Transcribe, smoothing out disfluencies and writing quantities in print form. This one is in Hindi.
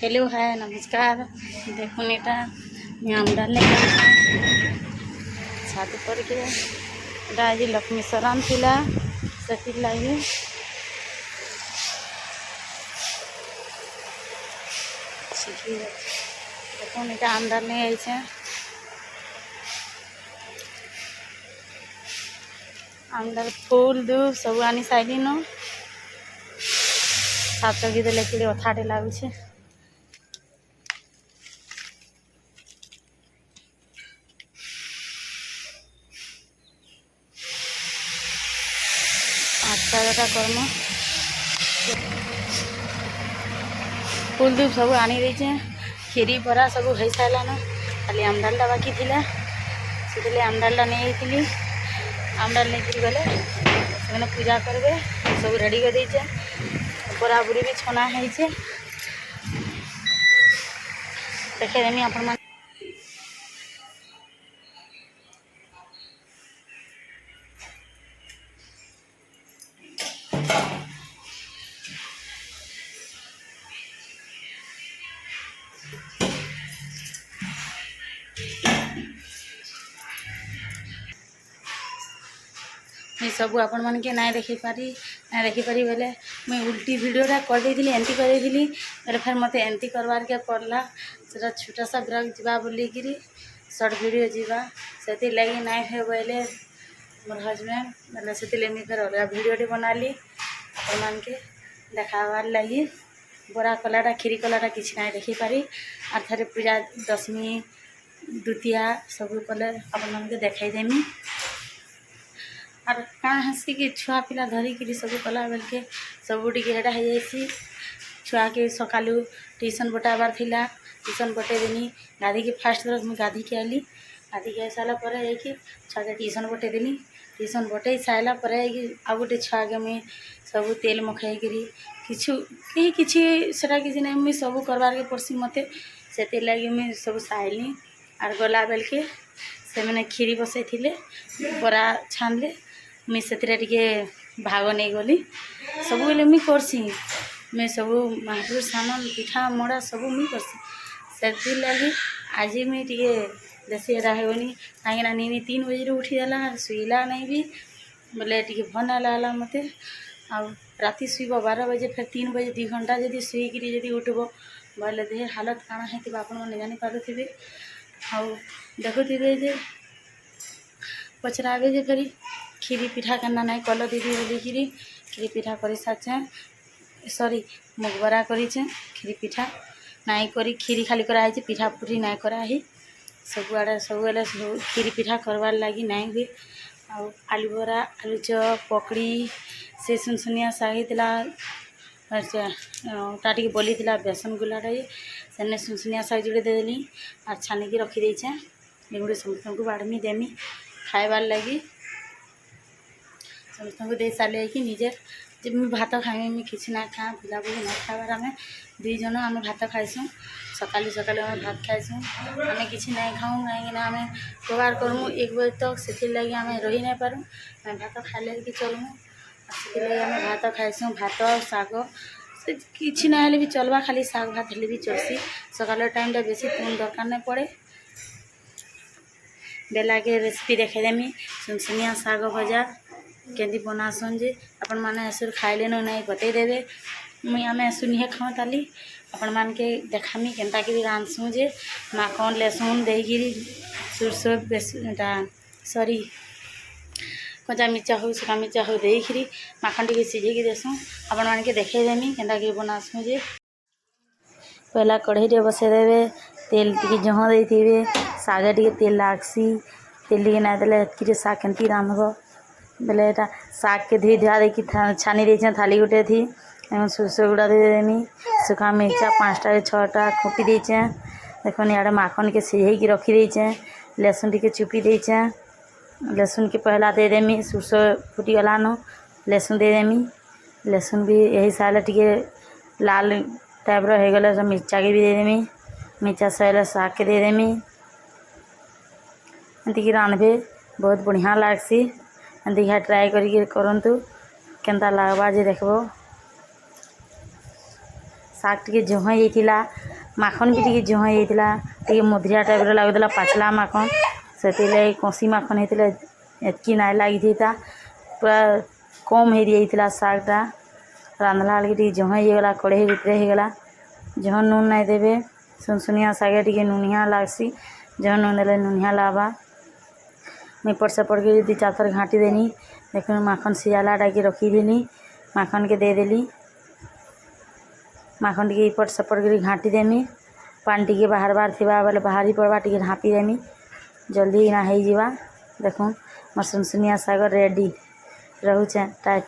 हेलो है नमस्कार। देखो नेटा आम डालने छात पर के आज लक्ष्मी सरान थिला से लगे देखो नेटा आम डालने आई आम डाल फूल दूब सब आनी साइली न छात देले कि अथाटे लगुचे अच्छा कर्म फूल दूब सब आनी देचे खीरी बरा सब हो सारान खाली आम डालटा बाकी थिला से आमडालटा नहीं थी आमडाल नहीं गले से पूजा करेंगे सब रेडी कर देचे बरा बुरी भी छना है देखेदेमी आपण सब आपण मन के ना देखी पारी बेले मुई उल्टी वीडियोटा कर देती एंती कर देती बेले फिर मत एंती करवार के पड़ला से छोटा सा ब्लॉग जीवा बोलिकी शॉर्ट वीडियो जीवा से लगी नाई हे बोले मोर हजबैंड बोले से मुझे फिर अलग वीडियोटे बनाली आपण मन के देखावार लगी बड़ा कलाटा खीरी कलाटा किसी ना देखी पारी आर थे पूजा दशमी द्वितीया सब कले आपण मन के देखाई देमी और क्या हेसी कि छुआ पिला धरिकी सब कला बेल के सब टिकेटा हो जासी छुआ के सकालू ट्यूशन बटाबार थिला ट्यूशन बटे देनी गाधी के फास्ट तरह मुझे गाधी के आली गाधी के सारापर छुआ के ट्यूशन बटे देनी ट्यूशन बटे सारापर आ गोटे छुआ के मुझे सब तेल मखाई किछु सेटा किसी ना मुझे सब करवार के पड़सी मत से लगे मुझे सब साइली आर गला बेल के से मैंने खीरी बसई थे बरा छानले मुझे से भाग नहीं गली सब बेले मुझे करसी मैं सब महापुर सामान पिठा मड़ा सब मुझे करसी से लगी आज मुझे देसी एरा होनी कहीं नी 3 बजे उठीदेला शुईला नहीं भी बोले टी भल ना लगला मत राति शुब 12 बजे फिर 3 बजे 2 घंटा जब शुईकि जब उठब बोले देह हालत काଣା है आपने जानी पारे देखुवे जे पचरावे जे फिर खीरी पिठा केना नहीं कल दीदी बोलिकी खीरी पिठा कर सारे सॉरी मुगबरा कर खीरी पिठा नाई करी खीरी खाली कराई पिठा पुरी नाई कराही सब आड़े सब बेले खीरी पिठा करवार लगी नाई हुए आलू बरा आलू चप पकड़ी से सुनसुनिया सागिला टी बोली बेसन गुलाटा से सुनसुनिया साग जोड़े देदेली और छानिकी रखीदे गुड़े समस्त को बाड़मी देमी खाइबार लगी समस्त को दे सारे कि निजे जब मुझे भात खाइमी मुझे किसी ना खा पिला बुला ना खाबार आम 2 जन आम भात खाइसुँ सकालू सकालू आम भात खाइसुँ आम किसी ना खाऊँ कहीं आम कबार करमु 1 बजे तक से लगे आम रही नहीं पारूँ आम भात खाइले कि चलमु से आम भात खाइसुँ भात शाग से किसी ना भी चलवा खाली शाग भात हेले भी चलसी सकाल टाइम बेसी कौन दरकार नहीं पड़े बेला के रेसिपी देखेदेमी सुनसुनिया शाग भजा केंदी बनासन जे अपन माने ऐसे खाइले नहीं बतईदेवे मुई आम ऐसु नहीं खाऊँ ताली अपन मान के देखामी केनता कि रांधसुँ जे माखन लहसुन देगी सुरसो बेसटा सॉरी कचा मिर्चा हो सुखा मिर्चा हो देरी माखन टी सीझे देसुँ अपन मान के देखेदेमी केनता कि बनासुँ जे पहला कढ़ई बसईदेवे तेल टी जहाँ देते सागे टी तेल लागसी तेल टी ना देले कि शाग केमती रांधब बेले एटा शाग के धोई धुआ देकी छानी दे थाली गुटे थी सोरस गुड़ा देदेमी सुखा मिर्चा 5टा 6टा खुटी देचे देखो इे माखन के सीझे रखी देचे लहसुन टी चुपी देचे लहसुन के पहला देदेमी सोरस फुटीगलान लहसुन देदेमी लहसुन भी यही सारे टी लाल टाइप रहीगले मिर्चा के भी देदेमी मिर्चा सैले शाग के देदेमी एमती रांधबे बहुत बढ़िया लागसी एमती ट्राए करंतु केनता लागबा जे देखबो शाग टी जहाँ माखन भी टी जुह टी मधुरिया टाइप लगुला पाचला माखन से कषी माखन होता एतकी ना लगी था पूरा कम हो जाता सागटा रांधला बेलके जुह होगला कड़े भितर होगला जहाँ नून नहीं देवे सुनसुनिया सागे टी नुनिया लगसी जहाँ नून देले नुनिया लाबा मैं पट से पड़ के 2-4 थर घाटी देनी देख माखन सियाला डाकी रखीदेली माखन के दे देली माखन टी पट से पड़ के घाटी देमी पानी टी बाहर बाहर थी बोले बाहरी पड़वा टी ढापी देमी जल्दी ना हो जावा देखो मोर सुनसुनिया साग रेडी रोचे टाइट।